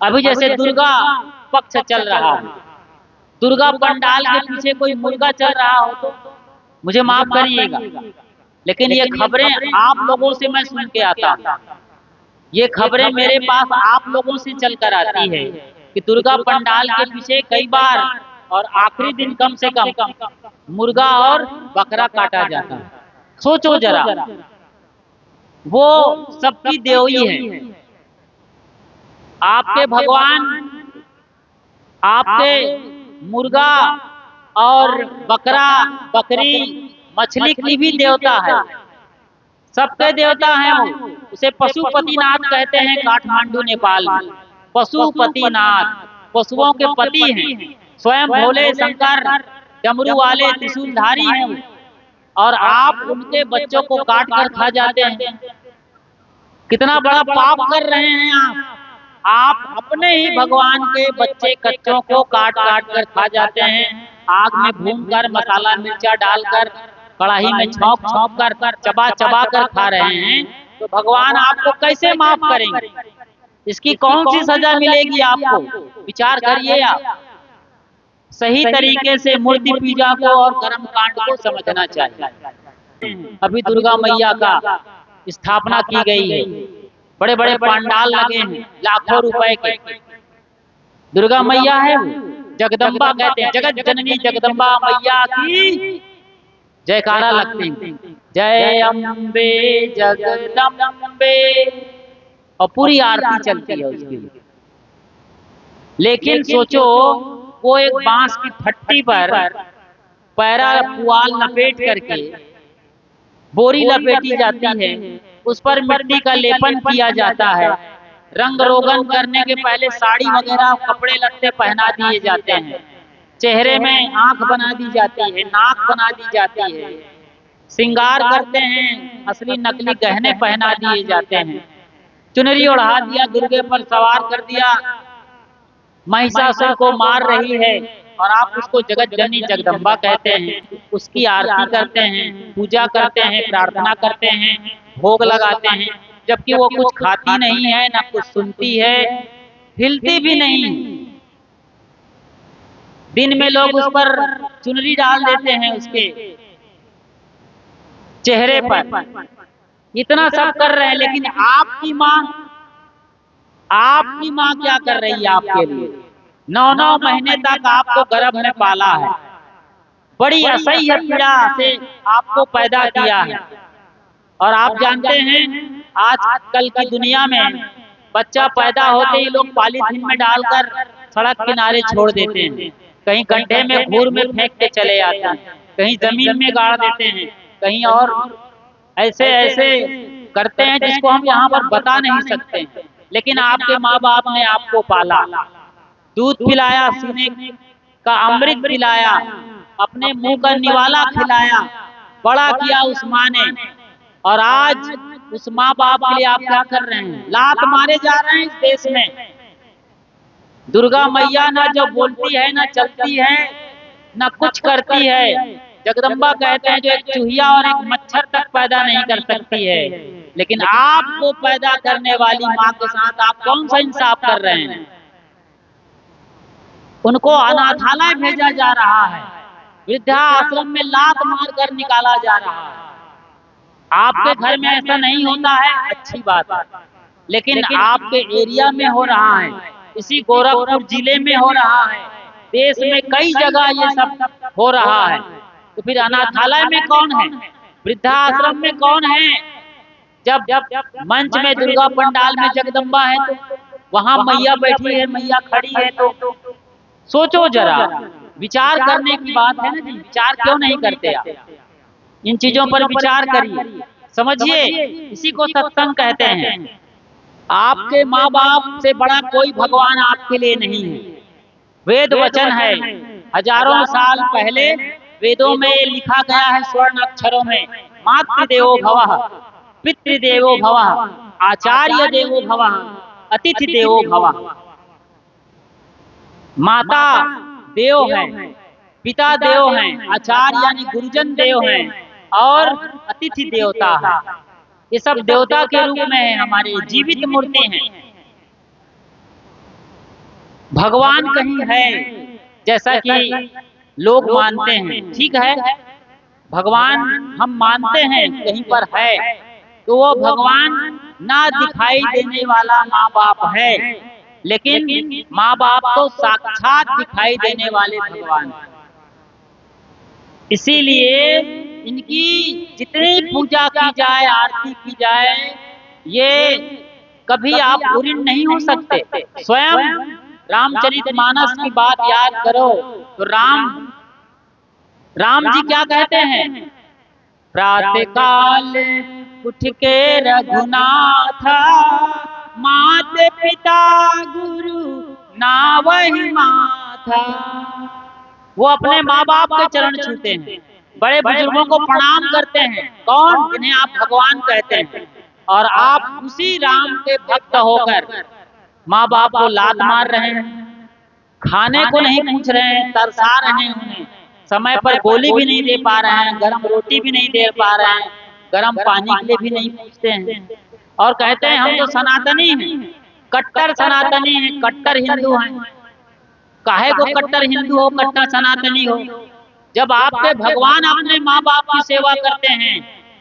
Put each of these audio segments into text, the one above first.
अभी जैसे दुर्गा पक्ष चल रहा है, दुर्गा पंडाल के पीछे कोई मुर्गा चल रहा हो तो मुझे माफ करिएगा, लेकिन ये खबरें आप लोगों से मैं सुन के आता हूँ। ये खबरें मेरे पास आप लोगों से चलकर आती है कि दुर्गा पंडाल के पीछे कई बार और आखिरी दिन कम से कम मुर्गा और बकरा काटा जाता है। सोचो जरा, वो सबकी देवी है। आपके भगवान आपके मुर्गा और बकरा बकरी मछली की भी देवता है, सबके देवता हैं वो। उसे पशुपतिनाथ कहते हैं काठमांडू नेपाल में। पशुपतिनाथ पशुओं के पति हैं, स्वयं भोले शंकर डमरू वाले त्रिशूलधारी हैं, और आप उनके बच्चों को काट कर खा जाते हैं। कितना बड़ा पाप कर रहे हैं आप अपने ही भगवान के बच्चे कच्चों को काट काट कर खा जाते हैं। आग में भूनकर मसाला मिर्चा डालकर कढ़ाई में छौंक छौंक कर चबा चबा कर खा रहे हैं, तो भगवान आपको कैसे माफ करेंगे? इसकी कौन सी सजा मिलेगी आपको? विचार करिए आप। सही तरीके से मूर्ति पूजा को और कर्म कांड को समझना चाहिए। अभी दुर्गा मैया का स्थापना की गई है, बड़े बड़े पंडाल लगे हैं लाखों रुपए के। दुर्गा मैया है, जगदम्बा कहते हैं, जगत जननी जगदम्बा मैया की जयकारा लगते हैं, जय अम्बे जगदम्बे, और पूरी आरती चलती है उसकी। लेकिन सोचो, वो एक बांस की फट्टी पर पैरा पुआल लपेट करके बोरी लपेटी जाती है, उस पर मिट्टी का लेपन किया जाता है। रंग रोगन करने के पहले साड़ी वगैरह कपड़े लत्ते पहना दिए जाते हैं, चेहरे में आंख बना दी जाती है, नाक बना दी जाती है, श्रृंगार करते हैं, असली नकली गहने पहना दिए जाते हैं, चुनरी ओढ़ा दिया, दुर्गे पर सवार कर दिया, महिषासुर को मार रही है, और आप उसको जगत जननी जगदम्बा कहते हैं। उसकी आरती करते हैं, पूजा करते हैं, प्रार्थना करते हैं, भोग लगाते हैं, जबकि वो कुछ खाती नहीं है, ना कुछ सुनती है, हिलती भी नहीं। दिन में लोग उस पर चुनरी डाल देते हैं उसके चेहरे पर, इतना सब कर रहे हैं। लेकिन आपकी माँ क्या कर रही है आपके लिए? 9-9 महीने तक आपको गर्भ में पाला है, बड़ी असह्य पीड़ा से आपको पैदा किया है। और आप जानते हैं आजकल की दुनिया में बच्चा पैदा होते ही लोग पॉलीथीन में डालकर सड़क किनारे छोड़ देते हैं, कहीं गड्ढे में घूर में फेंक के चले आते हैं, कहीं जमीन में गाड़ देते हैं, कहीं और ऐसे ऐसे करते हैं जिसको हम यहाँ पर बता नहीं सकते। लेकिन आपके माँ बाप ने आपको पाला, दूध पिलाया, सीने का अमृत पिलाया, अपने मुंह का निवाला खिलाया, बड़ा किया उस माँ ने। और आज उस माँ बाप के लिए आप क्या कर रहे हैं? लात मारे जा रहे हैं इस देश में। दुर्गा मैया ना जो बोलती है, ना चलती है, ना कुछ करती है। जगदम्बा कहते हैं जो एक चूहिया और एक मच्छर तक पैदा नहीं कर सकती है, लेकिन आपको पैदा करने वाली माँ के साथ आप कौन सा इंसाफ कर रहे हैं? उनको अनाथालय भेजा जा रहा है, वृद्धाश्रम में लात मार कर निकाला जा रहा है। आपके घर में ऐसा नहीं होता है, अच्छी बात है, लेकिन आपके एरिया में हो रहा है, इसी गोरखपुर जिले में हो रहा है, देश में कई जगह ये सब हो रहा है। तो फिर अनाथालय में कौन है? वृद्धाश्रम में कौन है? जब मंच में दुर्गा पंडाल में जगदम्बा है तो वहां मैया बैठी है, मैया खड़ी है, तो सोचो जरा, विचार करने की बात है ना जी। विचार क्यों नहीं करते आप? इन चीजों पर विचार करिए, समझिए, इसी को सत्संग कहते हैं। आपके माँ बाप से बड़ा कोई भगवान आपके लिए नहीं है। वेद वचन है, हजारों साल पहले वेदों में ये लिखा गया है स्वर्ण अक्षरों में, मातृदेवो भवः, पितृदेवो भवः, आचार्य देवो भवः, अतिथि देवो भवः। माता देव है, पिता देव हैं, आचार्य यानी गुरुजन देव हैं, और अतिथि देवता है। ये सब देवता के रूप में है, हमारे जीवित मूर्ति हैं। भगवान कहीं है जैसा कि लोग मानते हैं, ठीक है, भगवान हम मानते हैं कहीं पर है, तो वो भगवान ना दिखाई देने वाला माँ बाप है, लेकिन माँ बाप तो साक्षात दिखाई देने वाले भगवान हैं। इसीलिए इनकी जितनी पूजा की जाए, आरती की जाए, ये कभी आप पूर्ण नहीं हो सकते। स्वयं रामचरितमानस की बात याद करो तो राम जी क्या कहते हैं? प्रातः काल उठ के रघुनाथ, मात पिता गुरु नावहि माथा। वो अपने माँ बाप के चरण छूते हैं, बड़े बुजुर्गों को प्रणाम करते हैं। कौन? जिन्हें आप भगवान कहते हैं। और आप उसी राम के भक्त होकर माँ बाप को लात मार रहे हैं, खाने को नहीं पूछ रहे हैं, तरसा रहे हैं उन्हें, समय पर गोली भी नहीं दे पा रहे हैं, गर्म रोटी भी नहीं दे पा रहे हैं, गर्म पानी के लिए भी नहीं पूछते हैं, और कहते हैं हम तो सनातनी हैं, कट्टर सनातनी हैं, कट्टर हिंदू हैं। काहे को कट्टर हिंदू हो, कट्टर सनातनी हो, जब आपके भगवान अपने माँ बाप की सेवा करते हैं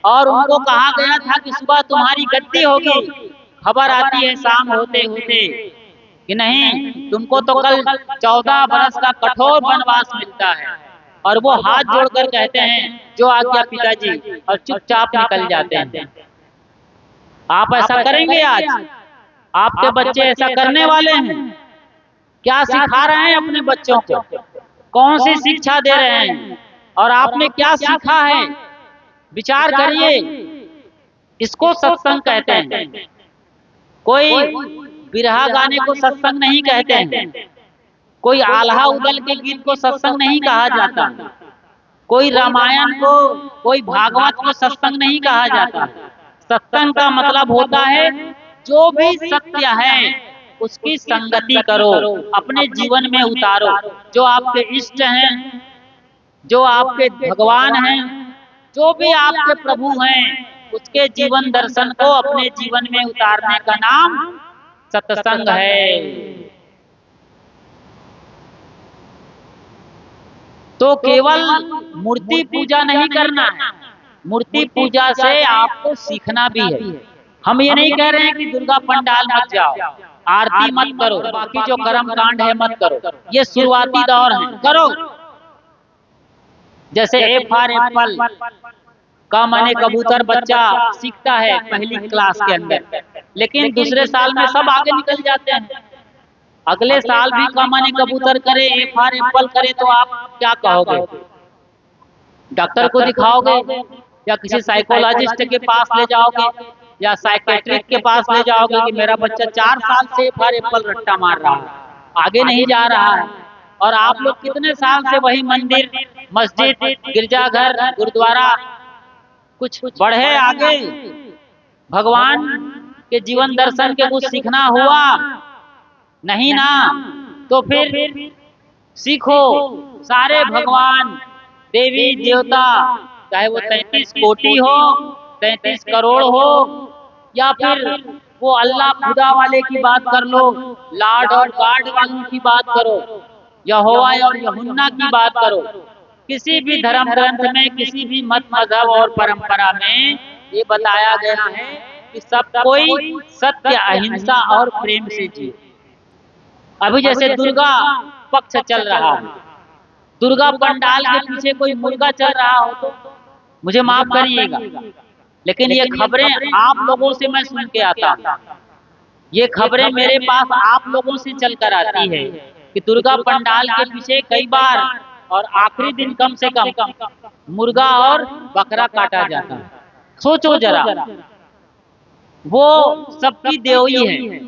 और उनको कहा गया था कि सुबह तुम्हारी गद्दी होगी, खबर आती है शाम होते होते कि नहीं, तुमको तो कल 14 बरस का कठोर वनवास मिलता है, और वो हाथ जोड़कर कहते हैं जो आज्ञा पिताजी, और चुपचाप निकल जाते हैं। आप ऐसा करेंगे? आज आपके बच्चे ऐसा करने वाले हैं? क्या सिखा रहे हैं अपने बच्चों को? कौन सी शिक्षा दे रहे हैं? और आपने क्या सीखा है? विचार करिए। इसको सत्संग कहते हैं। कोई बिरहा गाने को सत्संग नहीं कहते हैं, कोई आल्हा उदल के गीत को सत्संग नहीं कहा जाता, कोई रामायण को, कोई भागवत को सत्संग नहीं कहा जाता। सत्संग का मतलब होता है जो भी सत्य है उसकी संगति करो, अपने जीवन में उतारो। जो आपके इष्ट हैं, जो आपके भगवान हैं, जो भी आपके प्रभु हैं, उसके जीवन दर्शन को अपने जीवन में उतारने का नाम सत्संग है। तो केवल मूर्ति पूजा नहीं करना है, मूर्ति पूजा से आपको सीखना भी है। हम ये नहीं कह रहे हैं कि दुर्गा पंडाल मत जाओ, आरती मत करो, बाकी जो कर्म कांड है मत करो, ये शुरुआती दौर है, करो। जैसे ए फॉर एप्पल का माने कबूतर बच्चा सीखता है पहली क्लास के अंदर, लेकिन दूसरे साल में सब आगे निकल जाते हैं। अगले साल भी का माने कबूतर करे, ए फॉर एप्पल करे, तो आप क्या कहोगे? डॉक्टर को दिखाओगे या किसी साइकोलॉजिस्ट के पास ले जाओगे या साइकेट्रिस्ट के पास ले जाओगे कि मेरा बच्चा 4 साल से फॉर एप्पल रट्टा मार रहा है, आगे नहीं जा रहा है। और आप लोग कितने साल से वही मंदिर, मस्जिद, गिरजाघर, गुरुद्वारा, कुछ बढ़े आगे? भगवान के जीवन दर्शन के कुछ सीखना हुआ नहीं ना? तो फिर सीखो। सारे भगवान, देवी देवता, चाहे वो 33 कोटि हो, 33 करोड़ हो, या फिर वो अल्लाह खुदा वाले की बात कर लो, लॉर्ड और गॉड वालों की बात करो, यहोवा और यूहन्ना की बात करो, किसी भी धर्म ग्रंथ में, किसी भी मत मजहब और परंपरा में ये बताया गया है कि सब कोई सत्य, अहिंसा और प्रेम से जिए। अभी जैसे दुर्गा पक्ष चल रहा है, दुर्गा पंडाल के पीछे कोई मुर्गा चल रहा हो तो मुझे माफ करिएगा, लेकिन ये खबरें आप लोगों से मैं सुन के आता, ये खबरें मेरे पास आप लोगों से चलकर आती है कि दुर्गा पंडाल के पीछे कई बार और आखिरी दिन कम से कम मुर्गा और बकरा काटा जाता है। सोचो जरा, वो सबकी देवी है।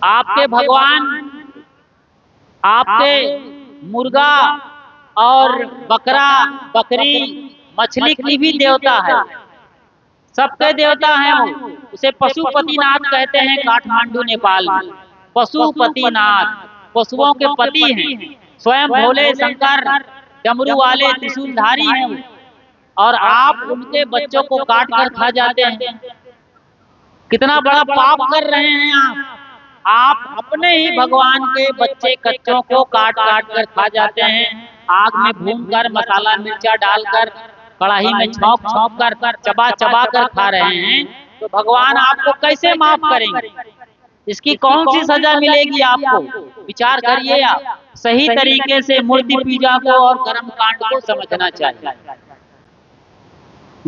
आपके भगवान आपके मुर्गा और बकरा, बकरी, मछली की भी देवता है, सबके देवता हैं वो। उसे पशुपतिनाथ कहते हैं काठमांडू नेपाल में। पशुपतिनाथ पशुओं के पति हैं, स्वयं भोले शंकर डमरू वाले त्रिशूलधारी हैं, और आप उनके बच्चों को काट कर खा जाते हैं। कितना बड़ा पाप कर रहे हैं आप। आप अपने ही भगवान के बच्चे कच्चों को काट काट कर खा जाते हैं, आग में भून कर मसाला मिर्चा डालकर कढ़ाई में छौंक छौंक कर चबा चबा कर खा रहे हैं, तो भगवान आपको कैसे माफ करेंगे? इसकी कौन सी सजा मिलेगी आपको? विचार करिए। आप सही तरीके से मूर्ति पूजा को और कर्म कांड को समझना चाहिए।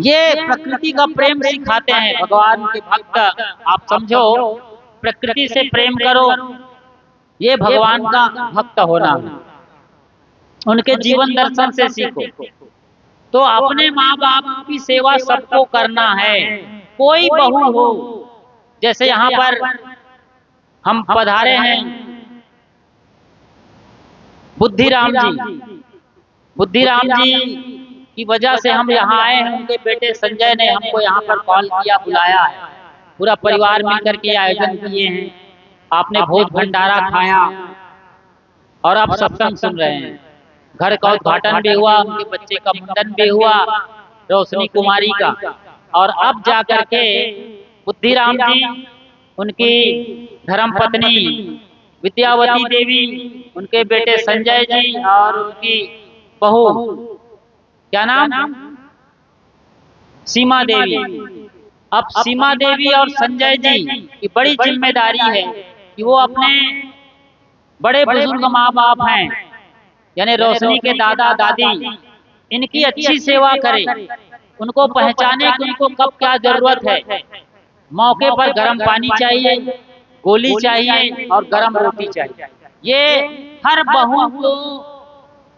ये प्रकृति का प्रेम सिखाते हैं भगवान के भक्त। आप समझो, प्रकृति से प्रेम करो, ये भगवान का भक्त होना, उनके जीवन दर्शन से सीखो। तो अपने माँ बाप की सेवा सबको करना है। कोई बहू हो, जैसे यहाँ पर हम पधारे हैं बुद्धिराम जी की वजह से हम यहाँ आए हैं। उनके बेटे संजय ने हमको यहाँ पर कॉल किया, बुलाया है, पूरा परिवार मिलकर के आयोजन किए हैं। आपने भोज भंडारा खाया और आप सत्संग सुन रहे हैं। घर का उद्घाटन भी हुआ, उनके बच्चे का मुंडन भी हुआ, रोशनी कुमारी का। और अब जाकर के बुद्धिराम जी, उनकी धर्मपत्नी विद्यावती देवी, उनके बेटे संजय जी और उनकी बहू, क्या नाम, सीमा देवी। अब सीमा देवी और संजय जी की बड़ी जिम्मेदारी है कि वो अपने बड़े बुजुर्ग माँ बाप हैं, यानी रोशनी के दादा दादी, इनकी अच्छी सेवा करें, उनको पहचाने कि उनको कब क्या जरूरत है। मौके पर गर्म पानी चाहिए, गोली चाहिए और गर्म रोटी चाहिए। ये हर बहू को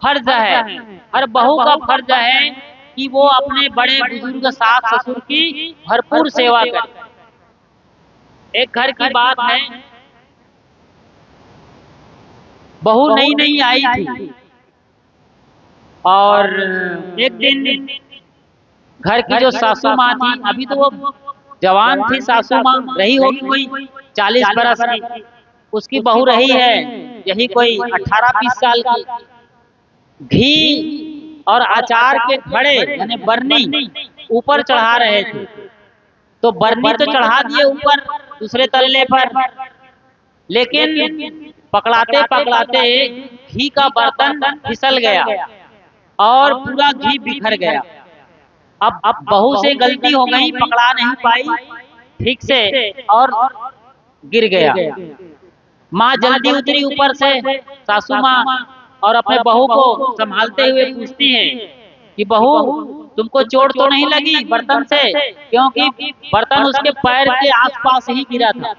फर्ज है, हर बहू का फर्ज है कि वो अपने बड़े बुजुर्ग सास ससुर की भरपूर सेवा करे। एक घर की बात है, बहू नई नई आई थी और एक दिन घर की जो सासू माँ थी, अभी तो वो जवान थी सासू माँ, रही होगी कोई 40 बरस की, उसकी बहू रही है यही कोई 18-20 साल की। घी और अचार के घड़े यानी बरनी ऊपर चढ़ा रहे थे, तो बरनी तो चढ़ा दिए ऊपर दूसरे तल्ले पर, लेकिन पकड़ाते पकड़ाते घी का बर्तन फिसल गया और पूरा घी बिखर गया। अब बहू से गलती हो गई, पकड़ा नहीं पाई ठीक से और गिर गया। माँ जल्दी उतरी ऊपर से, सासू माँ, और अपने बहू को संभालते हुए पूछती है कि बहू तुमको चोट तो नहीं लगी बर्तन से? क्योंकि बर्तन उसके पैर के आसपास ही गिरा था।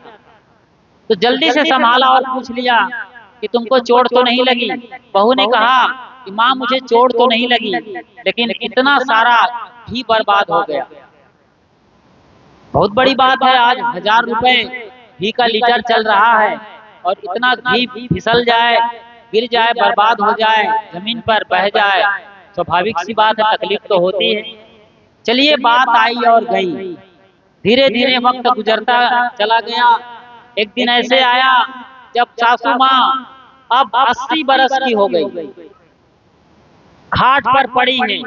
तो जल्दी से संभाला और पूछ लिया कि तुमको चोट तो नहीं लगी? बहू ने कहा कि माँ मुझे चोट तो नहीं लगी, लेकिन इतना सारा घी बर्बाद हो गया। बहुत बड़ी बात है, आज 1000 रुपए घी का लीटर चल रहा है और इतना घी फिसल जाए, गिर जाए, बर्बाद हो जाए, जमीन पर बह जाए, स्वाभाविक सी बात है, तकलीफ तो होती है। चलिए, बात आई और गई, धीरे धीरे वक्त गुजरता चला गया। एक दिन ऐसे आया जब सासू माँ अब 80 बरस की हो गई, खाट पर पड़ी है,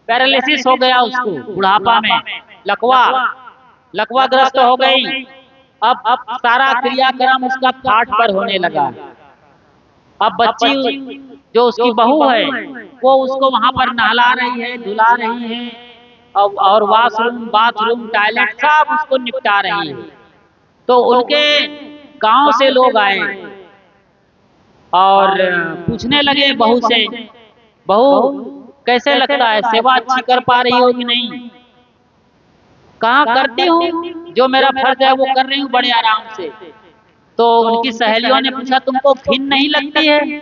पैरालिसिस हो गया उसको, बुढ़ापा में लकवाग्रस्त हो गई। अब सारा क्रियाक्रम उसका खाट पर होने लगा। अब बच्ची जो उसकी बहू है वो उसको वहां पर नहला रही है, धुला रही है और वॉशरूम, बाथरूम, टॉयलेट सब उसको निपटा रही है। तो उनके गांव से लोग आए और पूछने लगे बहू से, बहू कैसे लगता है, सेवा अच्छी कर पा रही हो कि नहीं? कहाँ करती हूँ, जो मेरा फर्ज है वो कर रही हूँ बड़े आराम से। तो उनकी सहेलियों ने पूछा तुमको घिन नहीं लगती है?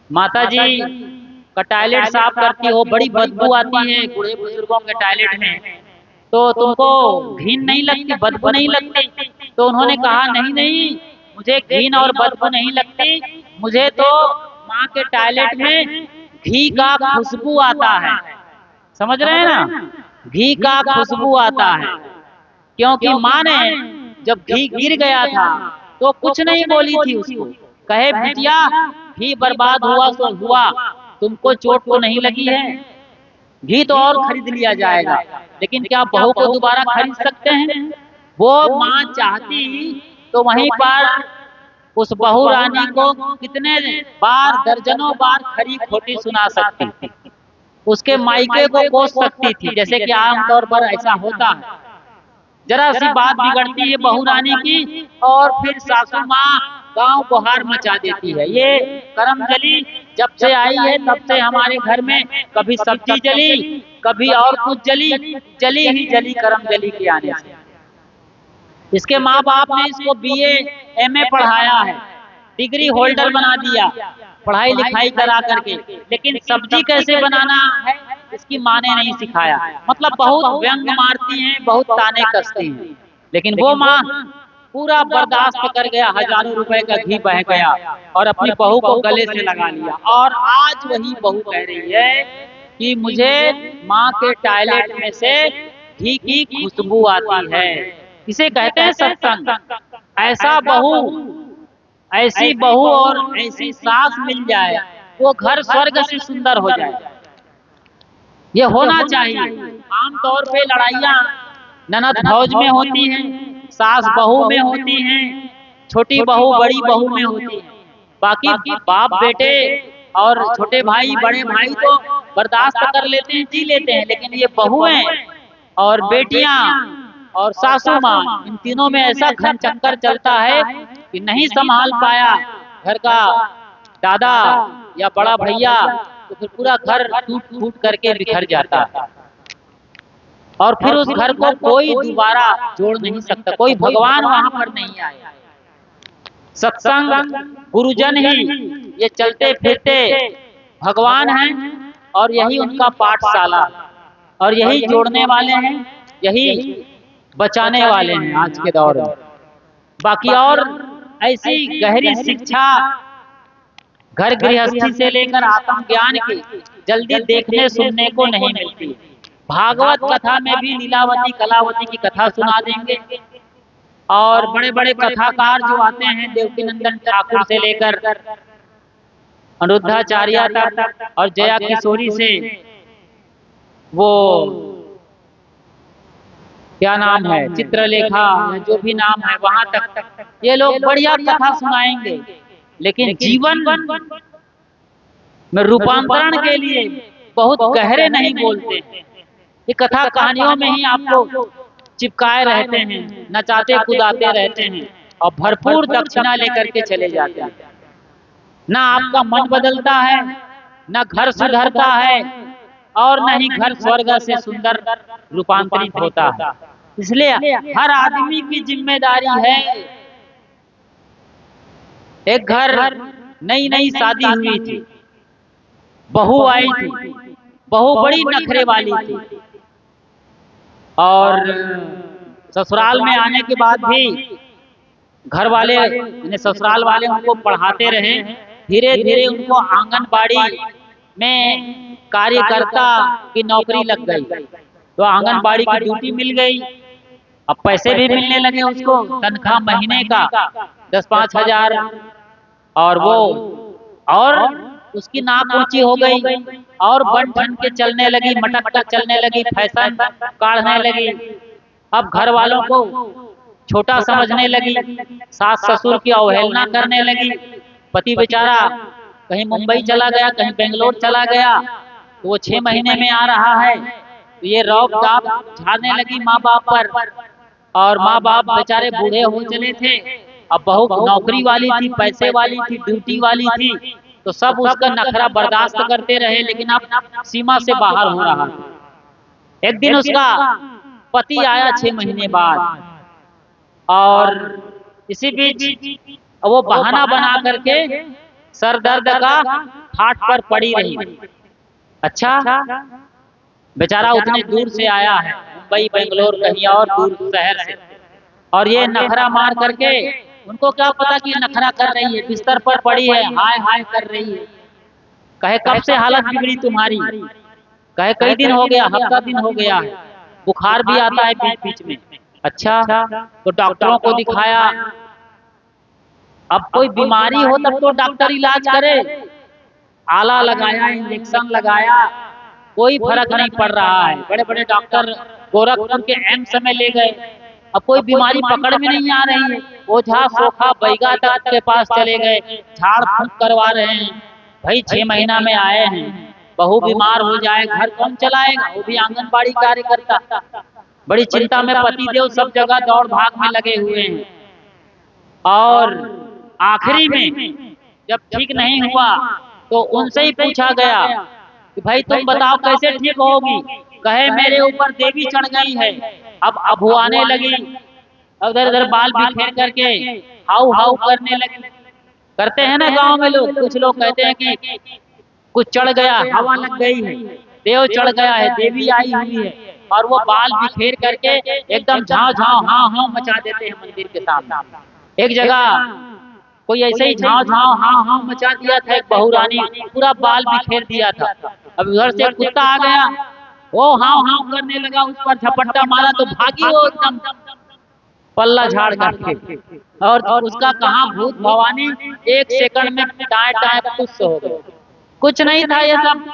माता जी का टॉयलेट साफ करती हो, बड़ी बदबू आती है बूढ़े बुजुर्गों के टॉयलेट में, तो तुमको घिन नहीं लगती, बदबू नहीं लगती? तो उन्होंने कहा नहीं नहीं, मुझे घिन और बदबू नहीं लगती, मुझे तो माँ के टॉयलेट में घी का खुशबू आता है। समझ रहे हैं ना, घी का खुशबू आता है, क्योंकि माँ ने जब घी गिर गया था तो कुछ नहीं बोली थी उसको, कहे बिटिया घी बर्बाद हुआ सो हुआ, तुमको चोट तो नहीं लगी है, घी तो और खरीद लिया जाएगा, लेकिन क्या बहू को दोबारा खरीद सकते हैं? वो माँ चाहती तो वहीं पर उस बहू रानी को कितने बार, दर्जनों बार खरी खोटी सुना सकती थी, उसके मायके को कोस सकती थी, जैसे कि आमतौर पर ऐसा होता है। जरा सी बात बिगड़ती है बहू रानी की और फिर सासू माँ गांव गुहार मचा देती है। ये करमजली जब से आई है तब से हमारे घर में कभी सब्जी जली, कभी और कुछ जली, जली ही जली करमजली के आने से। इसके माँ बाप ने इसको बीए एमए पढ़ाया है, डिग्री होल्डर बना दिया पढ़ाई लिखाई करा करके, लेकिन सब्जी कैसे बनाना है इसकी माँ ने नहीं सिखाया। मतलब बहुत व्यंग मारती हैं, बहुत ताने कसती हैं, लेकिन वो माँ पूरा बर्दाश्त कर गया। हजारों रुपए का घी बह गया और अपनी बहू को गले से लगा लिया। और आज वही बहू कह रही है कि मुझे माँ के टॉयलेट में से घी की खुशबू आती है। इसे कहते हैं सत्संग। ऐसा बहू, ऐसी बहू और ऐसी सास मिल जाए वो घर स्वर्ग से सुंदर हो जाए। ये होना चाहिए। आमतौर पे लड़ाइयाँ ननद भौज में होती हैं, सास बहू में होती हैं, छोटी बहू बड़ी बहू में होती है। बाकी बाप बेटे और छोटे भाई बड़े भाई तो बर्दाश्त कर लेते हैं, जी लेते हैं, लेकिन ये बहुएं और बेटियां और सासू माँ, इन तीनों में ऐसा घन चक्कर चलता है कि नहीं संभाल पाया घर का दादा या बड़ा भैया तो फिर पूरा घर टूट फूट करके बिखर जाता है। और फिर उस घर को कोई दोबारा जोड़ नहीं सकता, कोई भगवान वहां पर नहीं आया। सत्संग गुरुजन ही ये चलते फिरते भगवान हैं और यही उनका पाठशाला, और यही जोड़ने वाले हैं, यही बचाने वाले हैं आज के दौर में। बाकी और ऐसी गहरी शिक्षा घर गृहस्थी से लेकर आत्मज्ञान की जल्दी देखने सुनने को नहीं मिलती। भागवत कथा में भी लीलावती कलावती की कथा सुना देंगे, और बड़े बड़े कथाकार जो आते हैं देवकीनंदन ठाकुर से लेकर अनिरुद्धाचार्य तक और जया किशोरी से वो क्या नाम है चित्रलेखा, जो भी नाम है वहां तक ये लोग बढ़िया कथा सुनाएंगे, लेकिन जीवन में रूपांतरण के लिए बहुत गहरे नहीं बोलते। ये कथा कहानियों में ही आपको चिपकाए रहते हैं, नचाते कुदाते रहते हैं और भरपूर दक्षिणा लेकर के चले जाते हैं। ना आपका मन बदलता है, ना घर सुधरता है, और न ही घर स्वर्ग से सुंदर रूपांतरित होता है। इसलिए हर आदमी की जिम्मेदारी है। एक घर नई नई शादी हुई थी, बहू आई थी, बहू बड़ी नखरे वाली थी, और ससुराल में आने के बाद भी घर वाले ससुराल वाले उनको पढ़ाते रहे। धीरे धीरे उनको आंगनबाड़ी में कार्यकर्ता की नौकरी लग गई, तो आंगनबाड़ी की ड्यूटी मिल गई। अब पैसे भी मिलने लगे उसको, तनख्वाह महीने का 10-5 हजार, और वो और उसकी नाक ऊंची हो गई और बन ठन के चलने लगी, मटक कर चलने लगी, फैशन काढ़ने लगी। अब घर वालों को छोटा समझने लगी, सास ससुर की अवहेलना करने लगी। पति बेचारा कहीं मुंबई चला गया, कहीं बेंगलोर चला गया, तो वो 6 महीने में आ रहा है, तो ये रौब दाब झाड़ने लगी माँ बाप पर। और माँ बाप बेचारे बूढ़े हो चले थे, अब बहू नौकरी वाली थी, पैसे वाली थी, ड्यूटी वाली थी, तो सब उसका नखरा बर्दाश्त करते रहे, लेकिन अब सीमा से बाहर हो रहा था। एक दिन उसका पति आया 6 महीने बाद, और इसी बीच वो बहाना बना करके सर दर्द का हाट पर पड़ी रही। अच्छा, बेचारा उतने दूर से आया है, मुंबई बेंगलोर कहीं और दूर शहर से, और ये नखरा मार करके, उनको क्या पता कि नखरा कर रही है, बिस्तर पर पड़ी है, हाय हाय कर रही है। कहे कब से हालत बिगड़ी तुम्हारी? कहे कई दिन हो गया, हफ्ता दिन हो गया है, बुखार भी आता है बीच बीच में। अच्छा, तो डॉक्टरों को दिखाया। अब कोई बीमारी हो तब तो डॉक्टर इलाज करे, आला लगाया, इंजेक्शन लगाया, कोई फर्क नहीं पड़ रहा है। बड़े बड़े डॉक्टर गोरखपुर के एम्स में ले गए, अब कोई बीमारी पकड़ में नहीं आ रही है, ओझा सोखा बैगा तक के पास चले गए, झाड़ फूंक करवा रहे हैं। भाई 6 महीना में आए हैं, बहू बीमार हो जाए घर कौन चलाएगा, वो भी आंगनबाड़ी कार्यकर्ता। बड़ी चिंता में पति देव सब जगह दौड़ भाग में लगे हुए हैं। और आखिरी में जब ठीक नहीं हुआ तो उनसे ही पूछा गया कि भाई तुम बताओ कैसे ठीक होगी। कहे मेरे ऊपर देवी चढ़ गई है, अब अभुआने लगी, उधर उधर बाल बिखेर करके हाउ हाउ करने लगी। करते हैं ना गांव में लोग, कुछ लोग कहते हैं कि कुछ चढ़ गया, हवा लग गई है, देव चढ़ गया है, देवी आई हुई है, और वो बाल बिखेर करके एकदम झाँव झाँव हाँ हाँ मचा देते हैं मंदिर के सामने। एक जगह कोई ऐसे ही झाँव झाँव हाँ हाँ मचा दिया था, एक बहुरानी पूरा बाल बिखेर दिया था। अब उधर से कुत्ता आ गया, वो हाँ हाँ करने लगा, उस पर झपट्टा मारा तो भागी वो एकदम पल्ला झाड़ करके, और उसका कहाँ भूत भवानी 1 सेकंड में टाए टाए खुश हो गए। कुछ नहीं था ये सब,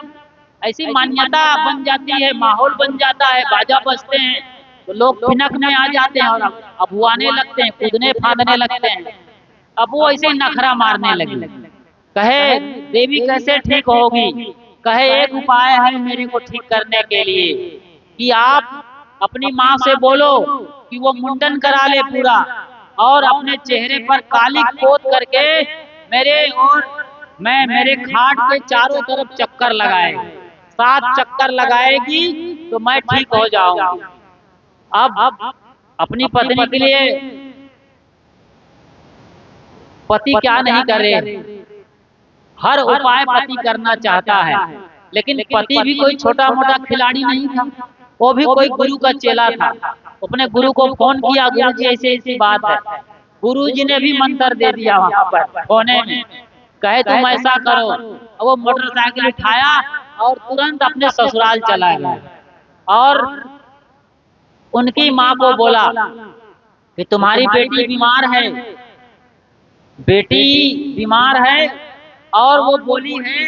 ऐसी मान्यता बन जाती है, माहौल बन जाता है, बाजा बजते हैं तो लोग फिनक में आ जाते हैं और अभुआने लगते हैं, कूदने फांदने लगते हैं। अब वो ऐसे नखरा मारने लगी। कहे देवी कैसे ठीक होगी। कहे एक उपाय है मेरे को ठीक करने के लिए कि आप अपनी माँ से बोलो कि वो मुंडन करा ले पूरा, और अपने चेहरे पर काली पोत करके मेरे खाट के चारों तरफ चक्कर लगाए, 7 चक्कर लगाएगी तो मैं ठीक हो जाऊंगी। अब अपनी पत्नी के लिए पति क्या नहीं करे, हर उपाय पति करना चाहता है, लेकिन पति भी कोई छोटा मोटा खिलाड़ी नहीं था, वो भी कोई गुरु का चेला था। अपने गुरु को फोन किया, गुरु जी ऐसी ऐसी बात है। गुरु जी ने भी मंत्र दे दिया वहां पर फोने में। कहे तुम ऐसा करो, वो मोटरसाइकिल उठाया और तुरंत अपने ससुराल चला गया, और उनकी माँ को बोला कि तुम्हारी बेटी बीमार है, बेटी बीमार है, और वो बोली है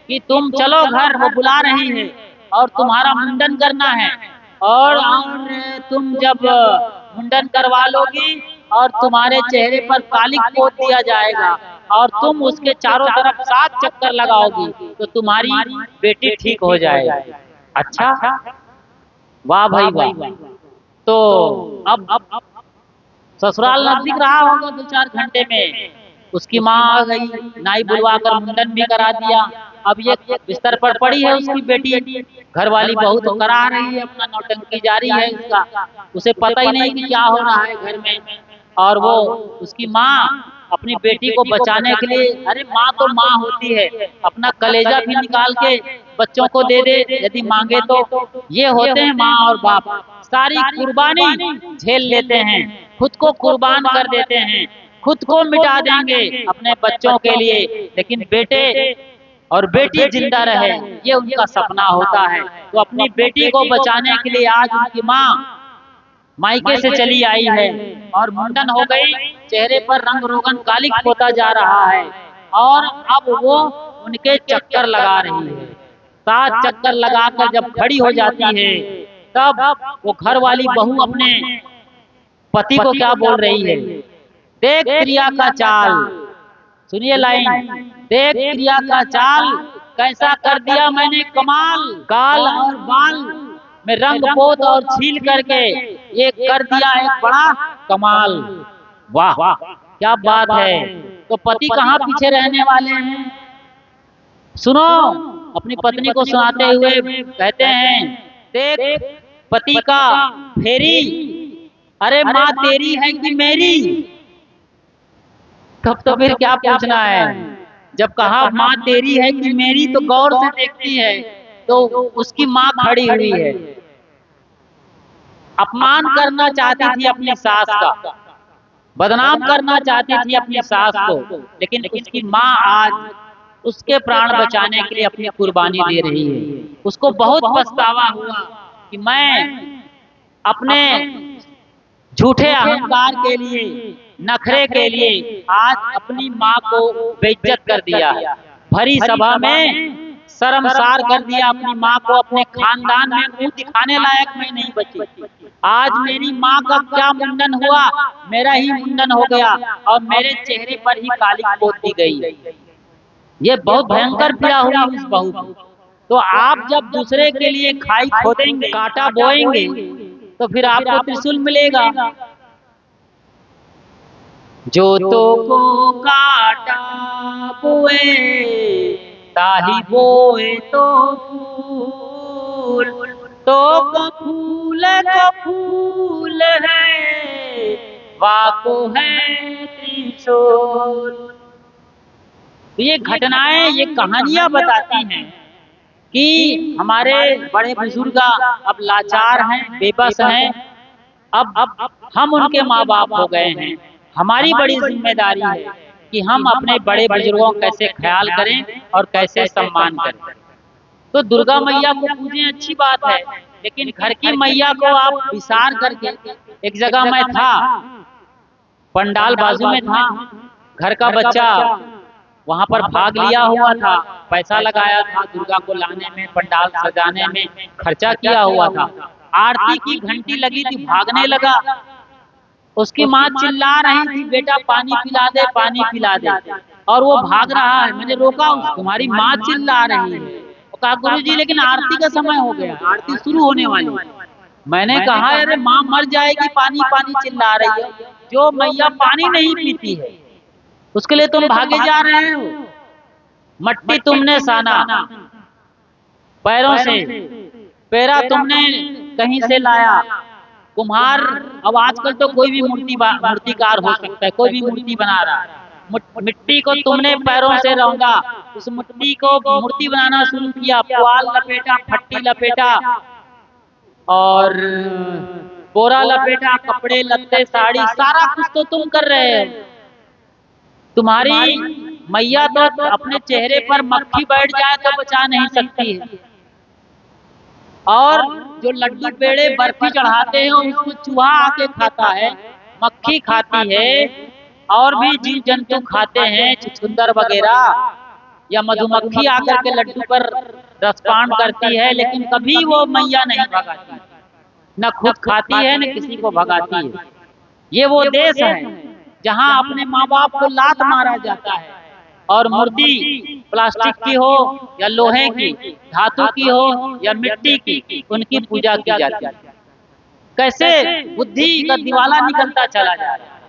कि तुम चलो घर, वो बुला रही है, और तुम्हारा मुंडन करना है, और तुम जब मुंडन करवा लोगी और तुम्हारे चेहरे पर कालिक पोत दिया जाएगा और तुम उसके चारों तरफ 7 चक्कर लगाओगी तो तुम्हारी बेटी ठीक हो जाएगी। अच्छा, वाह भाई वाह। तो अब ससुराल नजदीक रहा होगा, 2-4 घंटे में उसकी माँ आ गई, नाई बुलवाकर मुंडन भी करा दिया। अब ये बिस्तर पर पड़ी है उसकी बेटी, घरवाली बहू तो करा रही है, अपना नौटंकी जारी है उसका, उसे पता ही नहीं कि क्या हो रहा है घर में। और वो उसकी माँ अपनी बेटी को बचाने के लिए, अरे माँ तो माँ होती है, अपना कलेजा भी निकाल के बच्चों को दे दे यदि मांगे तो। ये होते हैं माँ और बाप, सारी कुर्बानी झेल लेते हैं, खुद को कुर्बान कर देते हैं, खुद को मिटा देंगे अपने बच्चों के लिए, लेकिन बेटे और बेटी जिंदा रहे ये उनका सपना होता है। तो अपनी बेटी को बचाने के लिए आज उनकी माँ मायके से चली आई है और मुंडन हो गई, चेहरे पर रंग रोगन कालिक होता जा रहा है, और अब वो उनके चक्कर लगा रही है। 7 चक्कर लगाकर जब खड़ी हो जाती है तब वो घर वाली बहू अपने पति को क्या बोल रही है, देख प्रिया का चाल, सुनिए लाइन, देख प्रिया का चाल कैसा कर दिया मैंने कमाल, गाल और बाल में रंग पोत और छील करके ये कर दिया एक बड़ा कमाल। वाह क्या बात है। तो पति कहाँ पीछे रहने वाले हैं। सुनो, अपनी पत्नी को सुनाते हुए कहते हैं, देख पति का फेरी, अरे माँ तेरी है कि मेरी। तब तो फिर क्या पूछना है, जब कहा माँ तेरी है कि मेरी तो गौर से देखती है तो उसकी माँ खड़ी हुई है। अपमान करना चाहती थी अपनी सास का, बदनाम करना चाहती थी अपनी सास को, लेकिन उसकी माँ आज उसके प्राण बचाने के लिए अपनी कुर्बानी दे रही है। उसको बहुत पछतावा हुआ कि मैं अपने झूठे अहंकार के लिए, नखरे के लिए आज अपनी माँ को बेइज्जत कर दिया, भरी सभा में शर्मसार कर दिया अपनी माँ को, अपने खानदान में मुंह दिखाने लायक मैं नहीं बची। आज मेरी माँ का क्या मुंडन हुआ, मेरा ही मुंडन हो गया और मेरे चेहरे पर ही कालिख पोत दी गई। ये बहुत भयंकर पीड़ा हुई उस बहू को। तो आप जब दूसरे के लिए खाई खोदेंगे, कांटा बोएंगे, तो फिर आपको त्रिशूल मिलेगा। जो तो को काटा बोए ताही बोए तो फूल, तो फूल है वाको है त्रिशूल। तो ये घटनाएं, ये कहानियां बताती हैं कि हमारे बड़े बुजुर्ग अब लाचार हैं, बेबस हैं। अब हम उनके माँ बाप हो गए हैं। हमारी बड़ी जिम्मेदारी है कि हम अपने बड़े बुजुर्गों का कैसे ख्याल करें और कैसे सम्मान करें। तो दुर्गा मैया को पूजें अच्छी बात है, लेकिन घर की मैया को आप विसार करके, एक जगह मैं था, पंडाल बाजू में था, घर का बच्चा वहां पर भाग लिया हुआ था, पैसा लगाया था, दुर्गा को लाने में, पंडाल सजाने में खर्चा किया हुआ था। आरती की घंटी लगी थी, भागने लगा। उसकी माँ चिल्ला रही थी, बेटा पानी पिला दे, पानी पिला दे, और वो भाग रहा है। मैंने रोका उसको, तुम्हारी माँ चिल्ला रही है। वो कहा गुरुजी लेकिन आरती का समय हो गया, आरती शुरू होने वाली। मैंने कहा अरे माँ मर जाएगी, पानी पानी चिल्ला रही है। जो मैया पानी नहीं पीती है उसके लिए तुम भागे जा रहे हो। मट्टी तुमने साना पैरों से, पेरा तुमने कहीं से लाया। कुम्हार, अब आजकल तो कोई भी मूर्तिकार हो सकता है, कोई भी मूर्ति बना रहा है। मिट्टी को तुमने पैरों से रौंदा, उस मिट्टी को मूर्ति बनाना शुरू किया, पुआल लपेटा, फट्टी लपेटा और बोरा लपेटा, कपड़े लत्ते साड़ी सारा कुछ तो तुम कर रहे हो। तुम्हारी मैया तो अपने चेहरे पर मक्खी बैठ जाए तो बचा नहीं सकती है। और जो लड्डू पेड़े बर्फी चढ़ाते हैं उसको चूहा आके खाता है, मक्खी खाती है, और भी जीव जंतु खाते हैं, चुचुंदर वगैरह, या मधुमक्खी आकर के लड्डू पर रसपान करती है, लेकिन कभी वो मैया नहीं भगाती, न खुद खाती है न किसी को भगाती है। ये वो देश है जहाँ अपने माँ बाप को लात मारा जाता है, और मूर्ति प्लास्टिक की हो या लोहे की, धातु की हो या मिट्टी की, उनकी पूजा की जाती है। कैसे बुद्धि का दिवाला निकलता चला जा रहा है।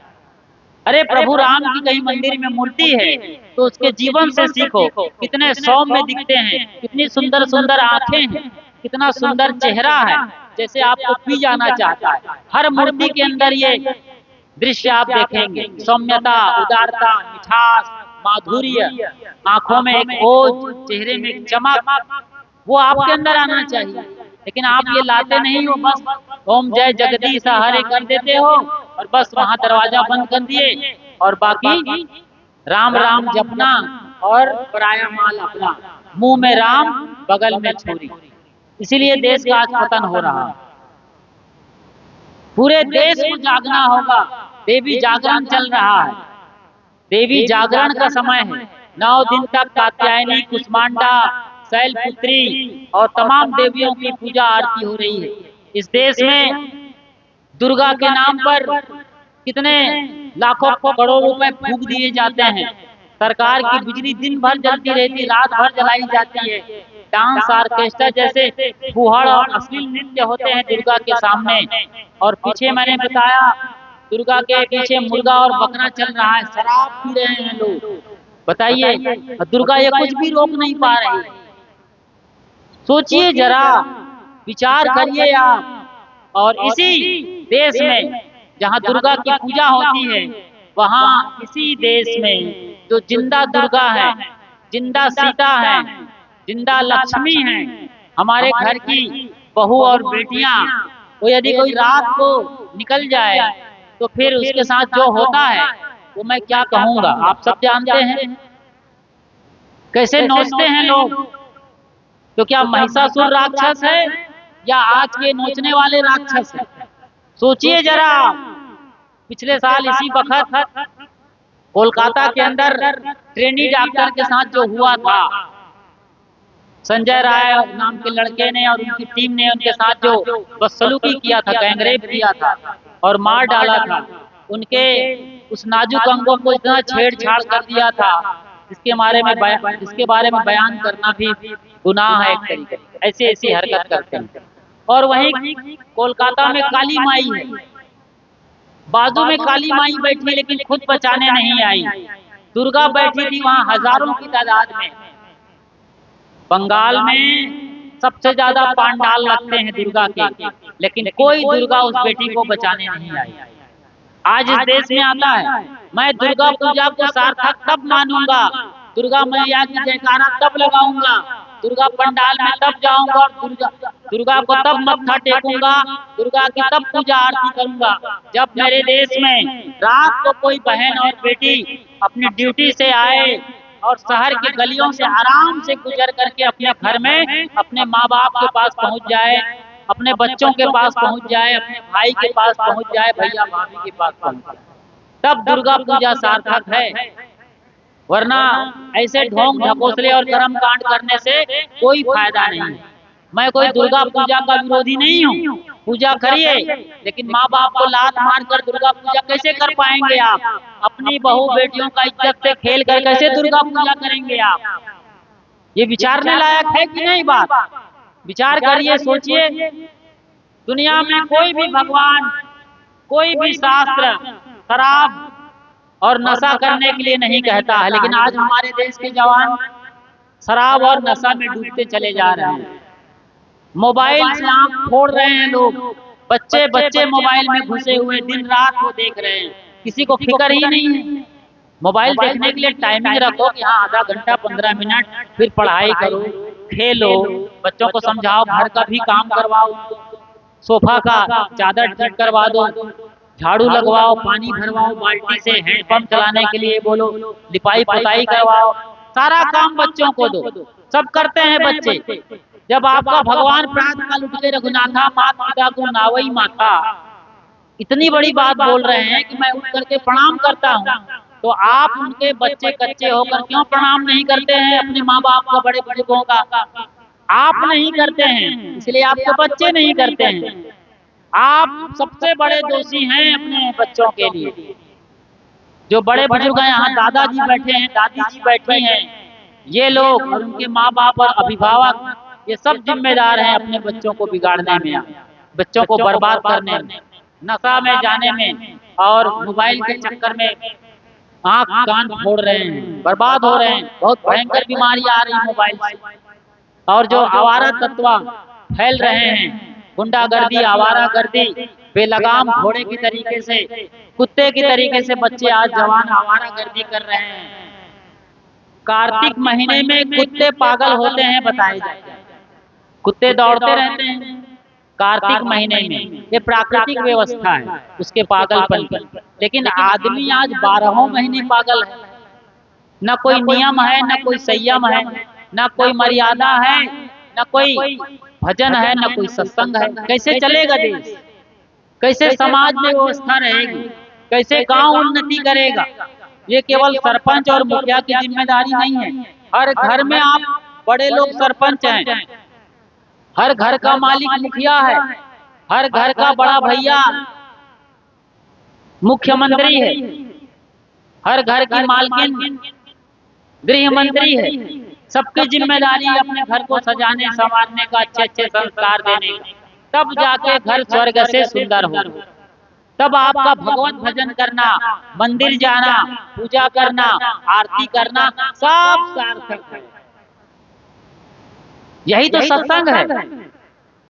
अरे प्रभु राम की कहीं मंदिर में मूर्ति है तो उसके जीवन से सीखो, कितने सौम्य दिखते हैं, कितनी सुंदर सुंदर आंखें हैं, कितना सुंदर चेहरा है, जैसे आपको पी जाना चाहता है। हर मूर्ति के अंदर ये दृश्य आप देखेंगे, सौम्यता, उदारता, मिठास, माधुर्य, आंखों में एक ओज, चेहरे में एक चमक, वो आपके अंदर आना चाहिए। लेकिन आप ये लाते नहीं हो, बस ओम जय जगदीश हरे कर देते हो और बस वहां दरवाजा बंद कर दिए, और बाकी राम राम जपना और पराया माल अपना, मुंह में राम बगल में छुरी। इसीलिए देश का आज पतन हो रहा है। पूरे देश को जागना होगा। देवी जागरण चल रहा है, देवी जागरण का समय है। 9 दिन तक कात्यायनी, कुष्मांडा, शैलपुत्री और तमाम देवियों की पूजा आरती हो रही है। इस देश में दुर्गा के नाम पर कितने लाखों करोड़ों रुपए फूंक दिए जाते हैं। सरकार की बिजली दिन भर जलती रहती, रात भर जलाई जाती है। डांस ऑर्केस्ट्रा जैसे फुहाड़ और अश्लील नृत्य होते हैं दुर्गा के सामने, और पीछे मैंने बताया दुर्गा के पीछे मुर्गा और बकरा चल रहा है, शराब पी रहे हैं लोग। बताइए, दुर्गा ये कुछ भी रोक नहीं पा रही। सोचिए जरा, विचार करिए आप। और इसी देश में जहाँ दुर्गा की पूजा होती है, वहाँ इसी देश में जो जिंदा दुर्गा है, जिंदा सीता है, जिंदा लक्ष्मी है, हमारे घर की बहू और बेटियां, वो यदि कोई रात को निकल जाए तो फिर उसके साथ जो होता है वो मैं क्या कहूँगा, आप सब जानते हैं। कैसे नोचते हैं लोग। तो क्या महिषासुर राक्षस है या आज के नोचने वाले राक्षस है? सोचिए जरा। पिछले साल इसी वक्त कोलकाता के अंदर ट्रेनी डॉक्टर के साथ जो हुआ था, संजय राय नाम के लड़के ने और उनकी टीम ने उनके साथ जो बदसलूकी किया था, गैंगरेप किया था और मार डाला था, उनके उस नाजुक अंगों को इतना छेड़छाड़ कर दिया था जिसके बारे में बयान करना भी गुनाह है एक तरीके से। ऐसी ऐसी हरकत करते हैं। और वहीं कोलकाता में काली माई है, बाजू में काली माई बैठी लेकिन खुद बचाने नहीं आई। दुर्गा बैठी थी वहां हजारों की तादाद में। बंगाल में सबसे ज्यादा पांडाल लगते हैं दुर्गा के, लेकिन कोई दुर्गा उस बेटी को बचाने नहीं आई। आज इस देश में आता है, मैं दुर्गा पूजा को सार्थक तब मानूंगा, दुर्गा मैया की जयकारा तब लगाऊंगा, दुर्गा पंडाल में तब जाऊंगा और दुर्गा को तब मत्था टेकूंगा, दुर्गा की तब पूजा आरती करूंगा जब मेरे देश में रात को कोई बहन और बेटी अपनी ड्यूटी से आए और शहर के गलियों से आराम से गुजर करके अपने घर में अपने माँ बाप के पास पहुंच जाए, अपने बच्चों के पास पहुंच जाए, अपने भाई के पास पहुंच जाए, भैया भाभी के पास पहुंच जाए, तब दुर्गा पूजा सार्थक है। वरना ऐसे ढोंग ढकोसले और कर्म कांड करने से कोई फायदा नहीं है। मैं कोई दुर्गा पूजा का विरोधी नहीं हूँ, पूजा करिए, लेकिन माँ बाप को लात मार कर दुर्गा पूजा कैसे कर पाएंगे आप? अपनी बहू बेटियों का इज्जत से खेल कर कैसे दुर्गा पूजा करेंगे आप? ये विचारने लायक है कि नहीं बात? विचार करिए, सोचिए। दुनिया में कोई भी भगवान, कोई भी शास्त्र शराब और नशा करने के लिए नहीं कहता है, लेकिन आज हमारे देश के जवान शराब और नशा में डूबते चले जा रहे हैं। मोबाइल से आंख फोड़ रहे हैं लोग, बच्चे बच्चे मोबाइल में घुसे हुए दिन रात वो देख रहे हैं, किसी को फिक्र ही नहीं है। मोबाइल देखने के लिए टाइमिंग रखो कि हाँ आधा घंटा 15 मिनट, फिर पढ़ाई करो, खेलो, बच्चों को समझाओ, घर का भी काम करवाओ, सोफा का चादर ठीक करवा दो, झाड़ू लगवाओ, पानी भरवाओ बाल्टी से, हैंडपंप चलाने के लिए बोलो, लिपाई पुताई करवाओ, सारा काम बच्चों को दो। सब करते हैं बच्चे। जब आपका भगवान प्रातः काल उठ के रघुनाथा मात पिता को नावई माता इतनी बड़ी बात बोल रहे हैं कि मैं उठ करके प्रणाम करता हूँ, तो आप उनके बच्चे कच्चे होकर क्यों प्रणाम नहीं करते हैं अपने माँ बाप का, बड़े बुजुर्गों का? आप नहीं करते हैं इसलिए आपके बच्चे नहीं करते हैं। आप सबसे बड़े दोषी हैं अपने बच्चों के लिए। जो बड़े बुजुर्ग हैं, यहाँ दादाजी बैठे हैं, दादी जी बैठी हैं, ये लोग और उनके माँ बाप और अभिभावक ये सब जिम्मेदार हैं अपने बच्चों को बिगाड़ने में, बच्चों को बर्बाद करने में, नशा में जाने में और मोबाइल के चक्कर में आंख कान फोड़ रहे हैं, बर्बाद हो रहे हैं। बहुत भयंकर बीमारी आ रही है मोबाइल से। और जो आवारा तत्व फैल रहे हैं, गुंडागर्दी, आवारागर्दी, बेलगाम घोड़े की तरीके से, कुत्ते की तरीके से बच्चे आज जवान आवारागर्दी कर रहे हैं। कार्तिक महीने में कुत्ते पागल होते हैं बताए जाते हैं, कुत्ते दौड़ते रहते हैं कार्तिक महीने में, ये प्राकृतिक व्यवस्था है उसके पागलपन की। लेकिन आदमी आज 12 महीने पागल है, न कोई नियम है, न कोई संयम है, न कोई मर्यादा है, न कोई भजन है, न कोई सत्संग है। कैसे चलेगा देश? कैसे समाज में व्यवस्था रहेगी? कैसे गांव उन्नति करेगा? ये केवल सरपंच और मुखिया की जिम्मेदारी नहीं है। हर घर में आप बड़े लोग सरपंच हैं, हर घर का मालिक मुखिया है, हर घर का बड़ा भैया मुख्यमंत्री है, हर घर की मालकिन गृह मंत्री है। सबकी जिम्मेदारी है अपने घर को सजाने संवारने का, अच्छे अच्छे संस्कार देने का, तब जाके घर स्वर्ग से सुंदर हो। तब आपका भगवत भजन करना, मंदिर जाना, पूजा करना, आरती करना सब सार्थक है। यही तो सत्संग है।